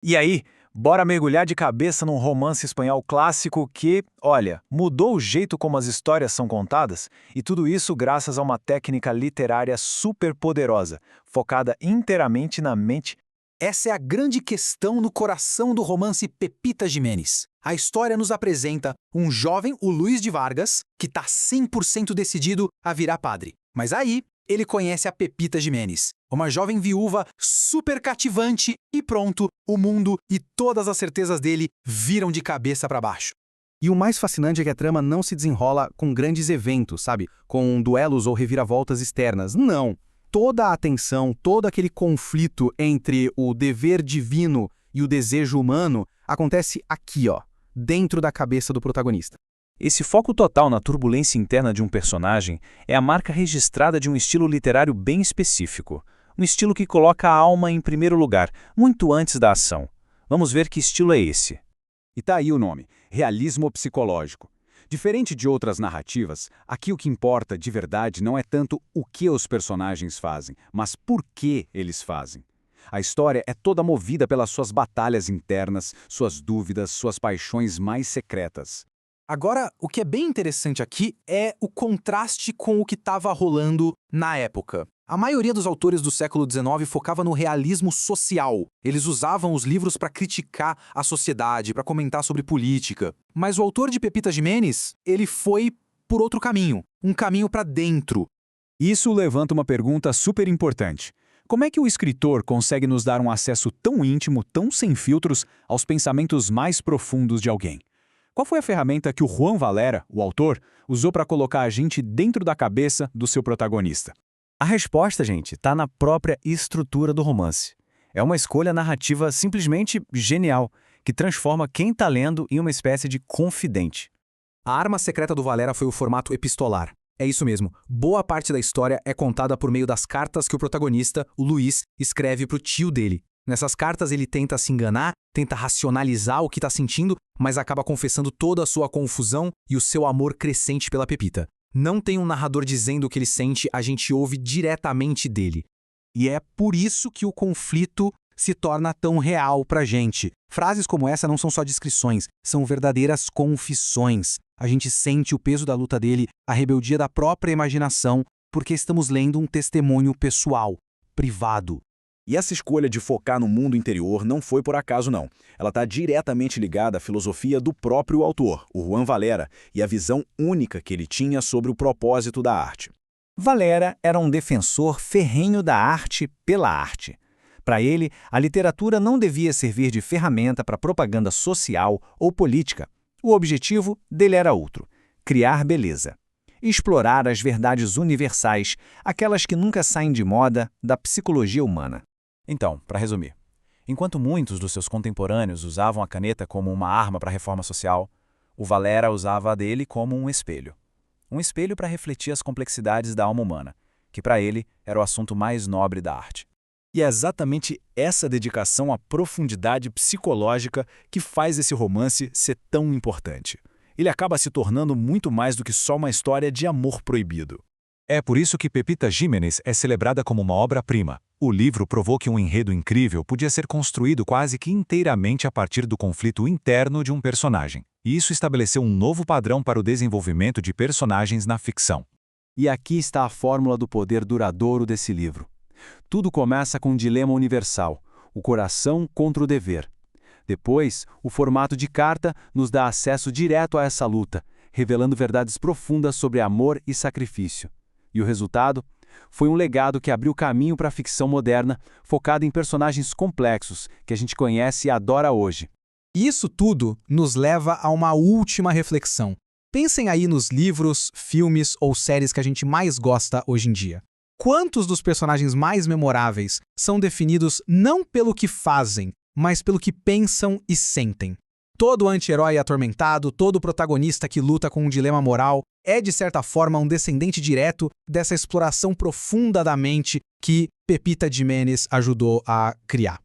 E aí, bora mergulhar de cabeça num romance espanhol clássico que, olha, mudou o jeito como as histórias são contadas, e tudo isso graças a uma técnica literária super poderosa, focada inteiramente na mente. Essa é a grande questão no coração do romance Pepita Jiménez. A história nos apresenta um jovem, o Luís de Vargas, que está 100% decidido a virar padre. Mas aí, ele conhece a Pepita Jiménez, uma jovem viúva super cativante e pronto, o mundo e todas as certezas dele viram de cabeça para baixo. E o mais fascinante é que a trama não se desenrola com grandes eventos, sabe? Com duelos ou reviravoltas externas. Não! Toda a atenção, todo aquele conflito entre o dever divino e o desejo humano acontece aqui, ó, dentro da cabeça do protagonista. Esse foco total na turbulência interna de um personagem é a marca registrada de um estilo literário bem específico. Um estilo que coloca a alma em primeiro lugar, muito antes da ação. Vamos ver que estilo é esse. E tá aí o nome, realismo psicológico. Diferente de outras narrativas, aqui o que importa de verdade não é tanto o que os personagens fazem, mas por que eles fazem. A história é toda movida pelas suas batalhas internas, suas dúvidas, suas paixões mais secretas. Agora, o que é bem interessante aqui é o contraste com o que estava rolando na época. A maioria dos autores do século XIX focava no realismo social. Eles usavam os livros para criticar a sociedade, para comentar sobre política. Mas o autor de Pepita Jiménez, ele foi por outro caminho, um caminho para dentro. Isso levanta uma pergunta super importante. Como é que o escritor consegue nos dar um acesso tão íntimo, tão sem filtros, aos pensamentos mais profundos de alguém? Qual foi a ferramenta que o Juan Valera, o autor, usou para colocar a gente dentro da cabeça do seu protagonista? A resposta, gente, está na própria estrutura do romance. É uma escolha narrativa simplesmente genial, que transforma quem está lendo em uma espécie de confidente. A arma secreta do Valera foi o formato epistolar. É isso mesmo, boa parte da história é contada por meio das cartas que o protagonista, o Luís, escreve para o tio dele. Nessas cartas ele tenta se enganar, tenta racionalizar o que está sentindo, mas acaba confessando toda a sua confusão e o seu amor crescente pela Pepita. Não tem um narrador dizendo o que ele sente, a gente ouve diretamente dele. E é por isso que o conflito se torna tão real pra gente. Frases como essa não são só descrições, são verdadeiras confissões. A gente sente o peso da luta dele, a rebeldia da própria imaginação, porque estamos lendo um testemunho pessoal, privado. E essa escolha de focar no mundo interior não foi por acaso, não. Ela está diretamente ligada à filosofia do próprio autor, o Juan Valera, e à visão única que ele tinha sobre o propósito da arte. Valera era um defensor ferrenho da arte pela arte. Para ele, a literatura não devia servir de ferramenta para propaganda social ou política. O objetivo dele era outro: criar beleza. Explorar as verdades universais, aquelas que nunca saem de moda, da psicologia humana. Então, para resumir, enquanto muitos dos seus contemporâneos usavam a caneta como uma arma para a reforma social, o Valera usava a dele como um espelho. Um espelho para refletir as complexidades da alma humana, que para ele era o assunto mais nobre da arte. E é exatamente essa dedicação à profundidade psicológica que faz esse romance ser tão importante. Ele acaba se tornando muito mais do que só uma história de amor proibido. É por isso que Pepita Jiménez é celebrada como uma obra-prima. O livro provou que um enredo incrível podia ser construído quase que inteiramente a partir do conflito interno de um personagem. E isso estabeleceu um novo padrão para o desenvolvimento de personagens na ficção. E aqui está a fórmula do poder duradouro desse livro. Tudo começa com um dilema universal: o coração contra o dever. Depois, o formato de carta nos dá acesso direto a essa luta, revelando verdades profundas sobre amor e sacrifício. E o resultado? Foi um legado que abriu caminho para a ficção moderna, focada em personagens complexos, que a gente conhece e adora hoje. Isso tudo nos leva a uma última reflexão. Pensem aí nos livros, filmes ou séries que a gente mais gosta hoje em dia. Quantos dos personagens mais memoráveis são definidos não pelo que fazem, mas pelo que pensam e sentem? Todo anti-herói atormentado, todo protagonista que luta com um dilema moral é, de certa forma, um descendente direto dessa exploração profunda da mente que Pepita Jiménez ajudou a criar.